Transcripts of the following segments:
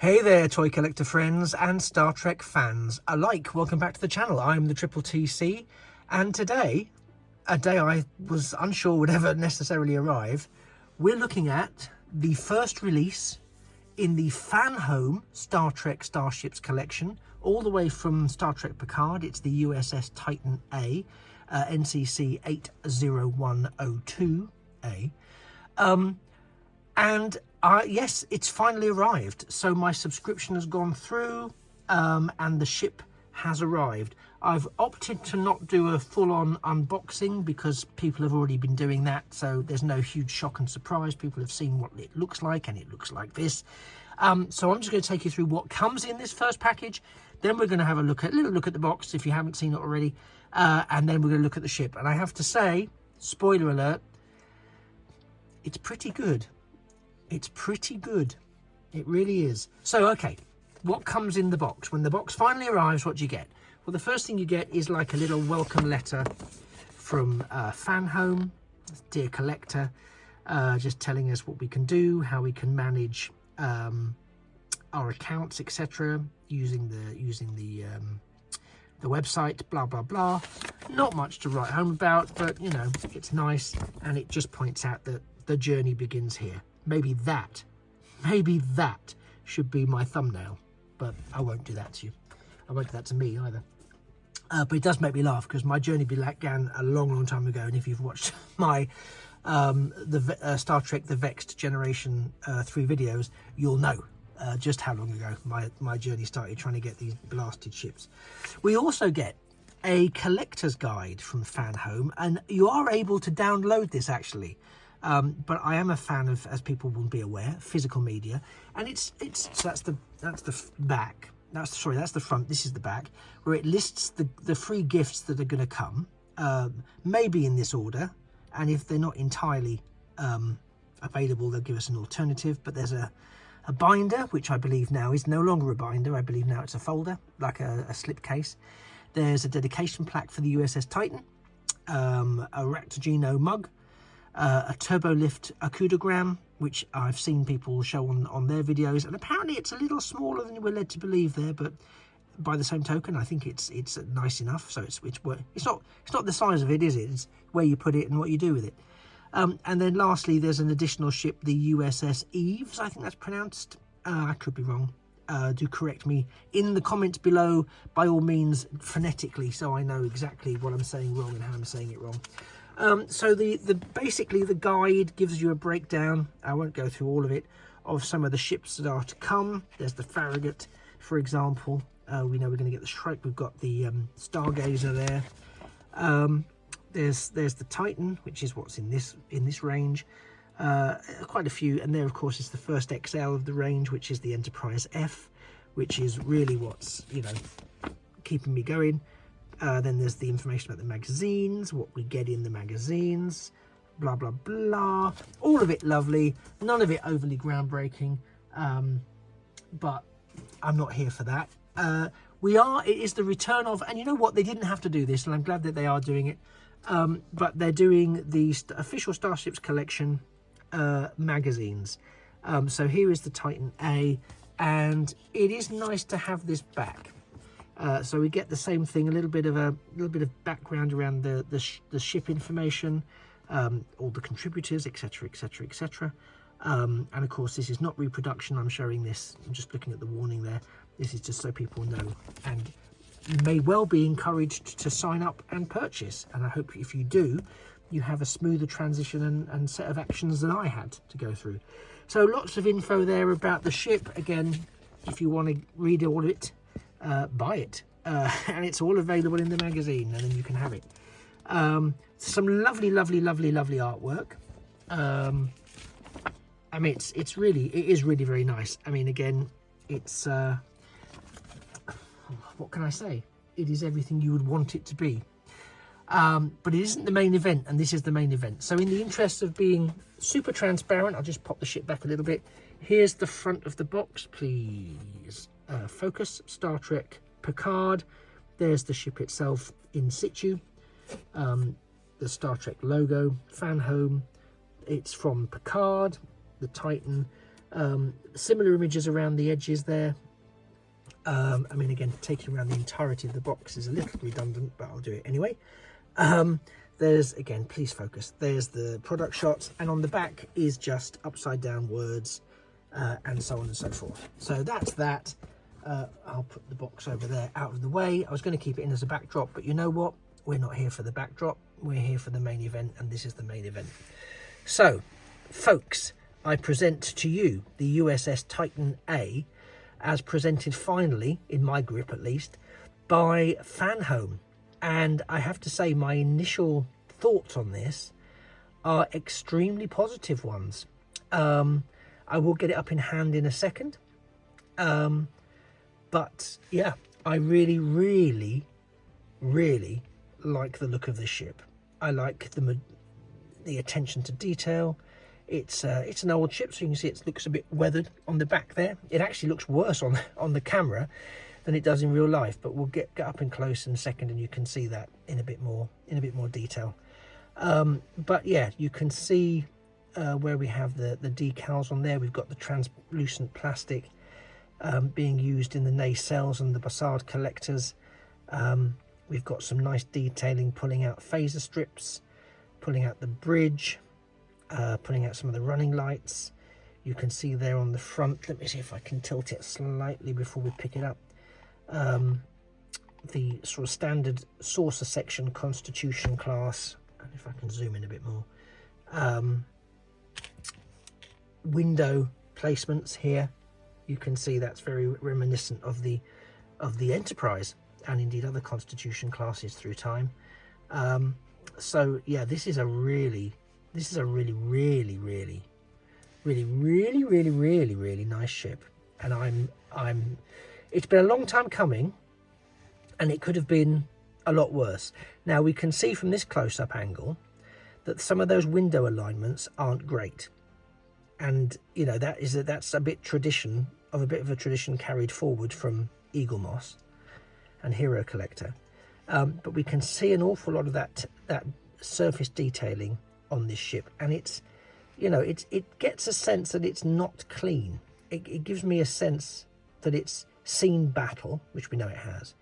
Hey there, toy collector friends and Star Trek fans alike. Welcome back to the channel. I'm the Triple TC, and today, a day I was unsure would ever necessarily arrive, we're looking at the first release in the Fanhome Star Trek Starships collection, all the way from Star Trek Picard. It's the USS Titan-A, NCC 80102A. Yes, it's finally arrived. So my subscription has gone through and the ship has arrived. I've opted to not do a full-on unboxing because people have already been doing that. So there's no huge shock and surprise. People have seen what it looks like, and it looks like this. So I'm just going to take you through what comes in this first package. Then we're going to have a little look at the box if you haven't seen it already. And then we're going to look at the ship. And I have to say, spoiler alert, it's pretty good. It's pretty good. It really is. So, okay, what comes in the box? When the box finally arrives, what do you get? Well, the first thing you get is like a little welcome letter from Fanhome, dear collector, just telling us what we can do, how we can manage our accounts, etc., using the website, blah blah blah. Not much to write home about, but you know, it's nice, and it just points out that the journey begins here. Maybe that should be my thumbnail, but I won't do that to you. I won't do that to me either. But it does make me laugh because my journey began a long time ago, and if you've watched my Star Trek The Vexed Generation 3 videos, you'll know just how long ago my journey started trying to get these blasted ships. We also get a collector's guide from Fanhome, and you are able to download this actually. But I am a fan of, as people will be aware, physical media, and so that's the back. That's the front. This is the back, where it lists the free gifts that are going to come, maybe in this order, and if they're not entirely available, they'll give us an alternative. But there's a binder, which I believe now is no longer a binder. I believe now it's a folder, like a slipcase. There's a dedication plaque for the USS Titan, a Raptorino mug, a turbolift acoudogram, which I've seen people show on their videos, and apparently it's a little smaller than we're led to believe there, but by the same token I think it's nice enough. So it's not the size of it, is it? It's where you put it and what you do with it. And then lastly, there's an additional ship, the USS Eves, I think that's pronounced. I could be wrong. Do correct me in the comments below, by all means, phonetically, so I know exactly what I'm saying wrong and how I'm saying it wrong. So basically the guide gives you a breakdown, I won't go through all of it, of some of the ships that are to come. There's the Farragut, for example. We know we're going to get the Shrike. We've got the Stargazer there. There's the Titan, which is what's in this range. Quite a few, and there of course is the first XL of the range, which is the Enterprise F, which is really what's, you know, keeping me going. Then there's the information about the magazines, what we get in the magazines, blah blah blah. All of it lovely, none of it overly groundbreaking, but I'm not here for that. It is the return of, and you know what, they didn't have to do this, and I'm glad that they are doing it, but they're doing the official Starships collection magazines. So here is the Titan-A, and it is nice to have this back. So we get the same thing, a little bit of background around the ship information, all the contributors, etc, etc, etc. And of course this is not reproduction. I'm showing this, I'm just looking at the warning there. This is just so people know, and you may well be encouraged to sign up and purchase, and I hope if you do, you have a smoother transition and set of actions than I had to go through. So lots of info there about the ship. Again, if you want to read all of it, buy it, and it's all available in the magazine, and then you can have it. Some lovely artwork. I mean, it is really very nice. I mean, again, it's what can I say? It is everything you would want it to be, but it isn't the main event, and this is the main event. So in the interest of being super transparent, I'll just pop the ship back a little bit. Here's the front of the box, please. Focus, Star Trek Picard. There's the ship itself in situ, the Star Trek logo, Fanhome. It's from Picard, the Titan, Similar images around the edges there. I mean, again, taking around the entirety of the box is a little redundant, but I'll do it anyway. There's, again, please focus, there's the product shots, and on the back is just upside down words, and so on and so forth. So that's that. I'll put the box over there out of the way. I was going to keep it in as a backdrop, but you know what? We're not here for the backdrop. We're here for the main event, and this is the main event. So, folks, I present to you the USS Titan-A, as presented finally, in my grip at least, by Fanhome. And I have to say, my initial thoughts on this are extremely positive ones. I will get it up in hand in a second. But yeah, I really, really, really like the look of this ship. I like the attention to detail. It's an old ship, so you can see it looks a bit weathered on the back there. It actually looks worse on the camera than it does in real life, but we'll get up in close in a second and you can see that in a bit more detail. But yeah, you can see where we have the decals on there. We've got the translucent plastic being used in the nacelles and the Bassard collectors. We've got some nice detailing, pulling out phaser strips, pulling out the bridge, pulling out some of the running lights. You can see there on the front, let me see if I can tilt it slightly before we pick it up, the sort of standard saucer section Constitution class, and if I can zoom in a bit more, window placements here. You can see that's very reminiscent of the Enterprise and indeed other Constitution classes through time. So yeah, this is a really nice ship, and it's been a long time coming, and it could have been a lot worse. Now we can see from this close-up angle that some of those window alignments aren't great, and you know that's a bit of a tradition carried forward from Eagle Moss and Hero Collector, but we can see an awful lot of that surface detailing on this ship, and it's, you know, it gets a sense that it's not clean. It gives me a sense that it's seen battle, which we know it has.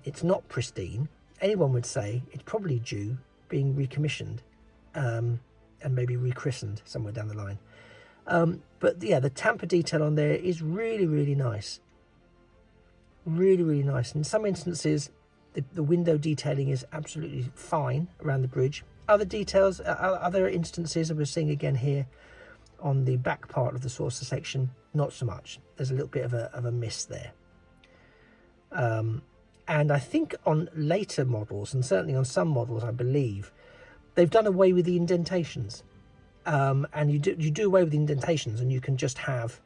It's not pristine. Anyone would say it's probably due being recommissioned and maybe rechristened somewhere down the line. But yeah, the tamper detail on there is really nice. Really nice. In some instances, the window detailing is absolutely fine around the bridge. Other details, other instances that we're seeing again here on the back part of the saucer section, not so much. There's a little bit of a miss there. And I think on later models, and certainly on some models, I believe, they've done away with the indentations. And you do away with the indentations, and you can just have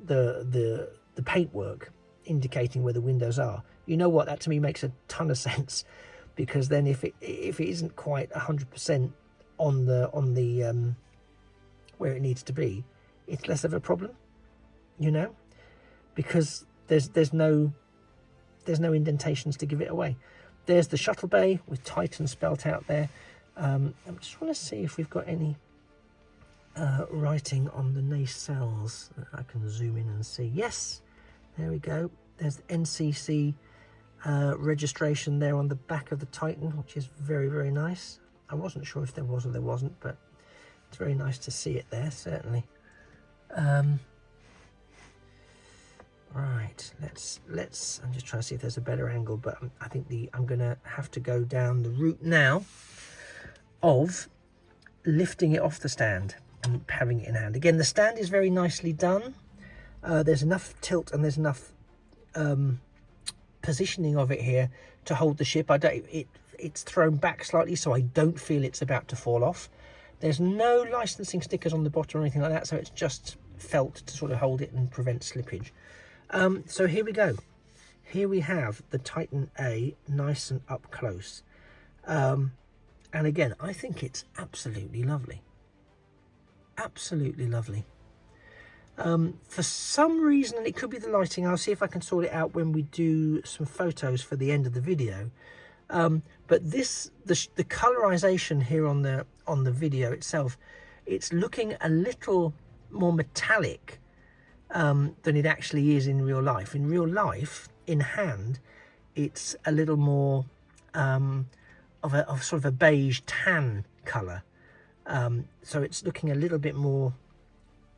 the paintwork indicating where the windows are. You know what? That to me makes a ton of sense, because then if it isn't quite 100% on the where it needs to be, it's less of a problem, you know, because there's no indentations to give it away. There's the shuttle bay with Titan spelt out there. I just want to see if we've got any writing on the nacelles that I can zoom in and see. Yes, there we go. There's the NCC registration there on the back of the Titan, which is very nice. I wasn't sure if there was or there wasn't, but it's very nice to see it there, certainly. Right, let's I'm just trying to see if there's a better angle, but I think I'm gonna have to go down the route now of lifting it off the stand and having it in hand. Again, the stand is very nicely done. There's enough tilt and there's enough positioning of it here to hold the ship. It's thrown back slightly, so I don't feel it's about to fall off. There's no licensing stickers on the bottom or anything like that, so it's just felt to sort of hold it and prevent slippage. So here we go. Here we have the Titan-A nice and up close. And again, I think it's absolutely lovely. Absolutely lovely. For some reason, and it could be the lighting, I'll see if I can sort it out when we do some photos for the end of the video. But the colorization here on the video itself, it's looking a little more metallic than it actually is in real life. In real life, in hand, it's a little more of sort of a beige tan colour. So it's looking a little bit more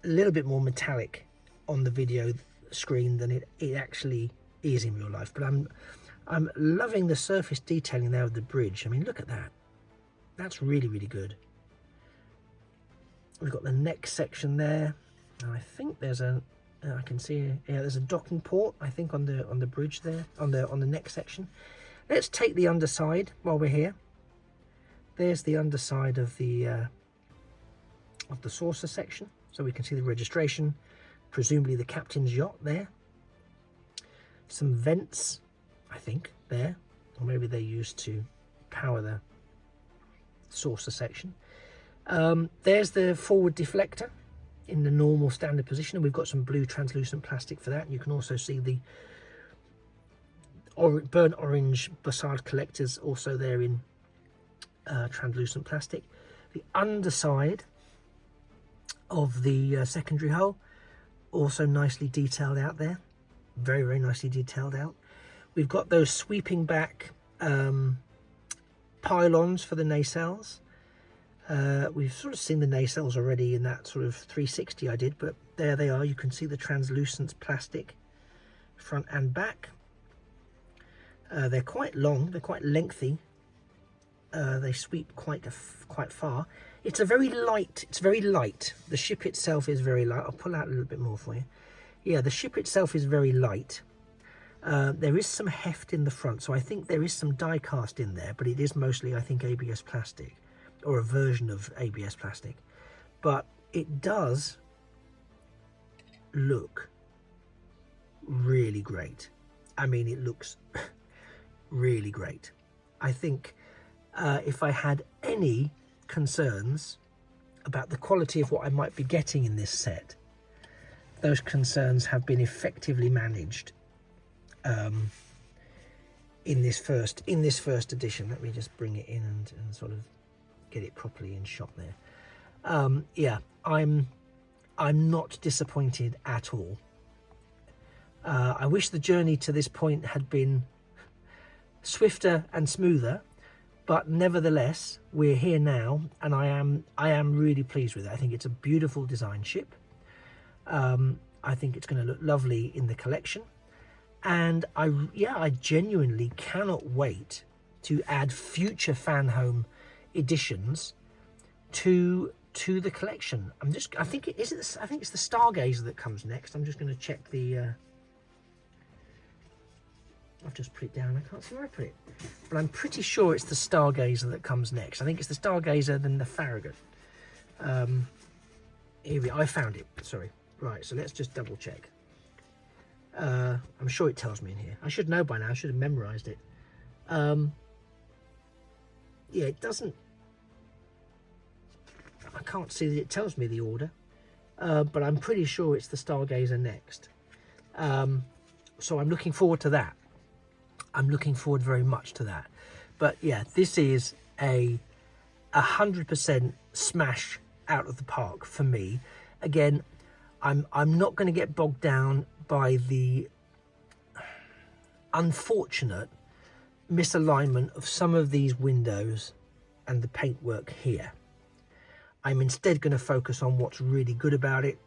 metallic on the video screen than it actually is in real life. But I'm loving the surface detailing there of the bridge. I mean, look at that. That's really, really good. We've got the neck section there. And I think there's I can see, yeah, there's a docking port, I think, on the bridge there, on the neck section. Let's take the underside while we're here. There's the underside of the saucer section, so we can see the registration, presumably the captain's yacht there. Some vents, I think, there, or maybe they're used to power the saucer section. There's the forward deflector in the normal standard position, and we've got some blue translucent plastic for that. And you can also see the burnt orange Bussard collectors also there in translucent plastic. The underside of the secondary hull also nicely detailed out there, very, very nicely detailed out. We've got those sweeping back pylons for the nacelles. We've sort of seen the nacelles already in that sort of 360 I did, but there they are. You can see the translucent plastic front and back. They're quite long, they're quite lengthy. They sweep quite far. It's very light. The ship itself is very light. I'll pull out a little bit more for you. Yeah, the ship itself is very light. There is some heft in the front, so I think there is some die cast in there, but it is mostly, I think, ABS plastic, or a version of ABS plastic. But it does look really great. I mean, it looks really great. I think if I had any concerns about the quality of what I might be getting in this set, those concerns have been effectively managed in this first edition. Let me just bring it in and sort of get it properly in shot there. Yeah, I'm not disappointed at all. I wish the journey to this point had been swifter and smoother, but nevertheless we're here now, and I am really pleased with it. I think it's a beautiful design ship. I think it's going to look lovely in the collection, and I genuinely cannot wait to add future Fanhome editions to the collection. I think it's the Stargazer that comes next. I'm just going to check the I've just put it down. I can't see where I put it, but I'm pretty sure it's the Stargazer that comes next. I think it's the Stargazer, then the Farragut. Here we are. I found it. Sorry. Right. So let's just double check. I'm sure it tells me in here. I should know by now. I should have memorized it. Yeah, it doesn't. I can't see that it tells me the order, but I'm pretty sure it's the Stargazer next. So I'm looking forward to that. I'm looking forward very much to that. But yeah, this is a 100% smash out of the park for me. Again, I'm not going to get bogged down by the unfortunate misalignment of some of these windows and the paintwork here. I'm instead going to focus on what's really good about it.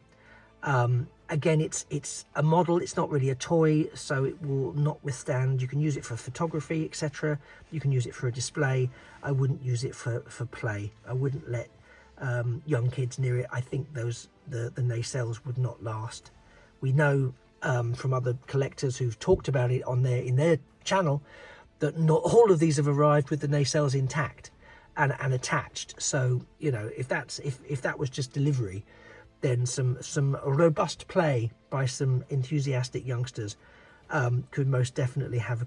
Again, it's a model, it's not really a toy, so it will not withstand. You can use it for photography, etc. You can use it for a display. I wouldn't use it for play. I wouldn't let young kids near it. I think the nacelles would not last. We know from other collectors who've talked about it in their channel that not all of these have arrived with the nacelles intact and attached. So, you know, if that was just delivery, then some robust play by some enthusiastic youngsters could most definitely have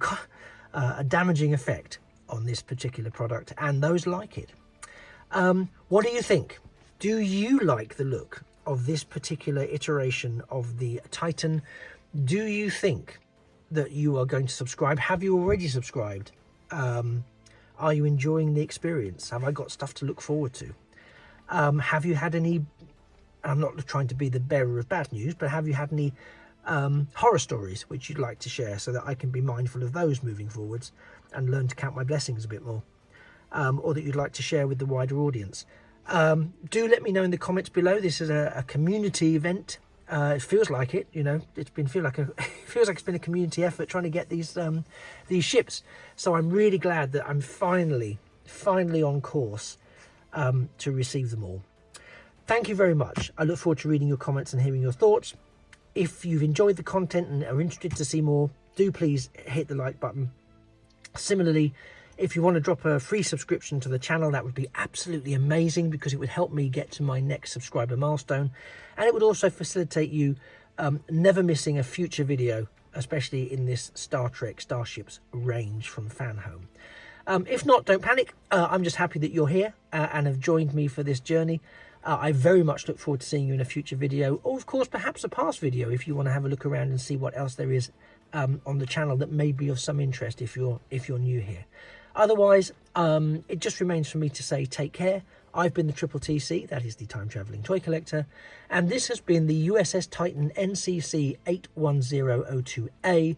a damaging effect on this particular product and those like it. What do you think? Do you like the look of this particular iteration of the Titan? Do you think that you are going to subscribe? Have you already subscribed? Are you enjoying the experience? Have I got stuff to look forward to? Have you had any I'm not trying to be the bearer of bad news, but have you had any horror stories which you'd like to share, so that I can be mindful of those moving forwards and learn to count my blessings a bit more, or that you'd like to share with the wider audience? Do let me know in the comments below. This is a community event. It feels like it, you know. It feels like it's been a community effort trying to get these ships. So I'm really glad that I'm finally on course to receive them all. Thank you very much. I look forward to reading your comments and hearing your thoughts. If you've enjoyed the content and are interested to see more, do please hit the like button. Similarly, if you want to drop a free subscription to the channel, that would be absolutely amazing, because it would help me get to my next subscriber milestone, and it would also facilitate you never missing a future video, especially in this Star Trek Starships range from Fanhome. If not, don't panic. I'm just happy that you're here and have joined me for this journey. I very much look forward to seeing you in a future video, or of course perhaps a past video if you want to have a look around and see what else there is on the channel that may be of some interest if you're new here. Otherwise, it just remains for me to say take care. I've been the Triple TC, that is the Time Travelling Toy Collector, and this has been the USS Titan NCC 81002A,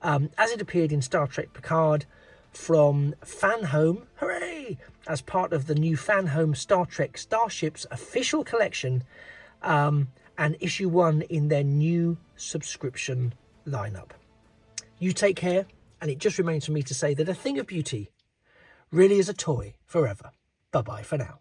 as it appeared in Star Trek Picard from Fanhome, hooray, as part of the new Fanhome Star Trek Starships official collection, and issue 1 in their new subscription lineup. You take care, and it just remains for me to say that a thing of beauty really is a toy forever. Bye-bye for now.